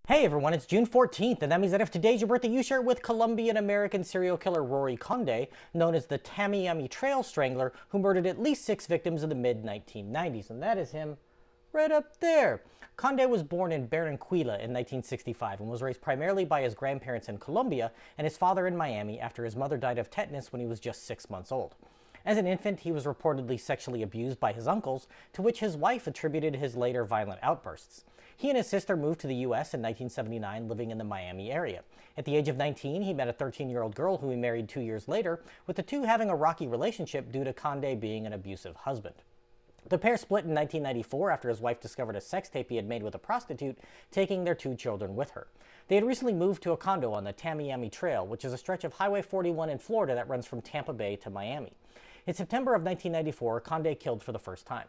Hey everyone, it's June 14th, and that means that if today's your birthday, you share it with Colombian-American serial killer Rory Conde, known as the Tamiami Trail Strangler, who murdered at least 6 victims in the mid-1990s, and that is him right up there. Conde was born in Barranquilla in 1965 and was raised primarily by his grandparents in Colombia and his father in Miami after his mother died of tetanus when he was just 6 months old. As an infant, he was reportedly sexually abused by his uncles, to which his wife attributed his later violent outbursts. He and his sister moved to the U.S. in 1979, living in the Miami area. At the age of 19, he met a 13-year-old girl who he married 2 years later, with the two having a rocky relationship due to Conde being an abusive husband. The pair split in 1994 after his wife discovered a sex tape he had made with a prostitute, taking their 2 children with her. They had recently moved to a condo on the Tamiami Trail, which is a stretch of Highway 41 in Florida that runs from Tampa Bay to Miami. In September of 1994, Conde killed for the first time.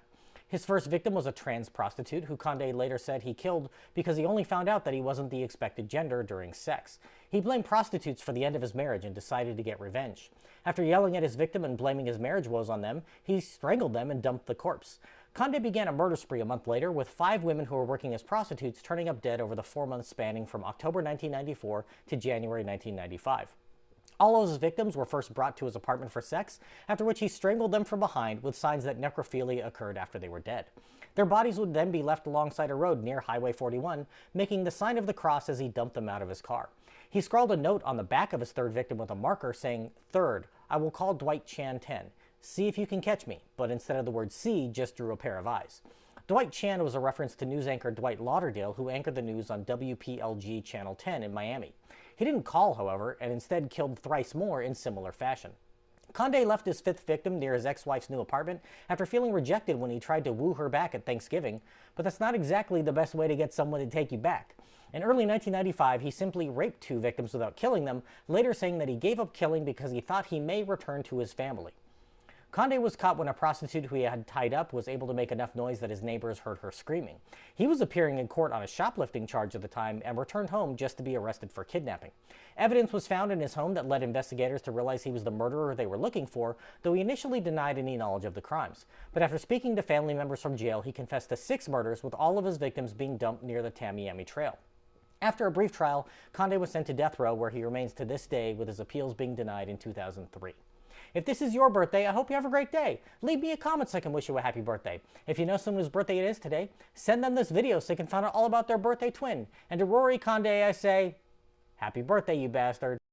His first victim was a trans prostitute who Conde later said he killed because he only found out that he wasn't the expected gender during sex. He blamed prostitutes for the end of his marriage and decided to get revenge. After yelling at his victim and blaming his marriage woes on them, he strangled them and dumped the corpse. Conde began a murder spree a month later, with 5 women who were working as prostitutes turning up dead over the 4 months spanning from October 1994 to January 1995. All of his victims were first brought to his apartment for sex, after which he strangled them from behind with signs that necrophilia occurred after they were dead. Their bodies would then be left alongside a road near Highway 41, making the sign of the cross as he dumped them out of his car. He scrawled a note on the back of his third victim with a marker saying, "Third, I will call Dwight Chan 10. See if you can catch me," but instead of the word "see," just drew a pair of eyes. Dwight Chan was a reference to news anchor Dwight Lauderdale, who anchored the news on WPLG Channel 10 in Miami. He didn't call, however, and instead killed thrice more in similar fashion. Conde left his 5th victim near his ex-wife's new apartment after feeling rejected when he tried to woo her back at Thanksgiving, but that's not exactly the best way to get someone to take you back. In early 1995, he simply raped 2 victims without killing them, later saying that he gave up killing because he thought he may return to his family. Conde was caught when a prostitute who he had tied up was able to make enough noise that his neighbors heard her screaming. He was appearing in court on a shoplifting charge at the time and returned home just to be arrested for kidnapping. Evidence was found in his home that led investigators to realize he was the murderer they were looking for, though he initially denied any knowledge of the crimes. But after speaking to family members from jail, he confessed to 6 murders, with all of his victims being dumped near the Tamiami Trail. After a brief trial, Conde was sent to death row, where he remains to this day, with his appeals being denied in 2003. If this is your birthday, I hope you have a great day. Leave me a comment so I can wish you a happy birthday. If you know someone whose birthday it is today, send them this video so they can find out all about their birthday twin. And to Rory Conde, I say, happy birthday, you bastard.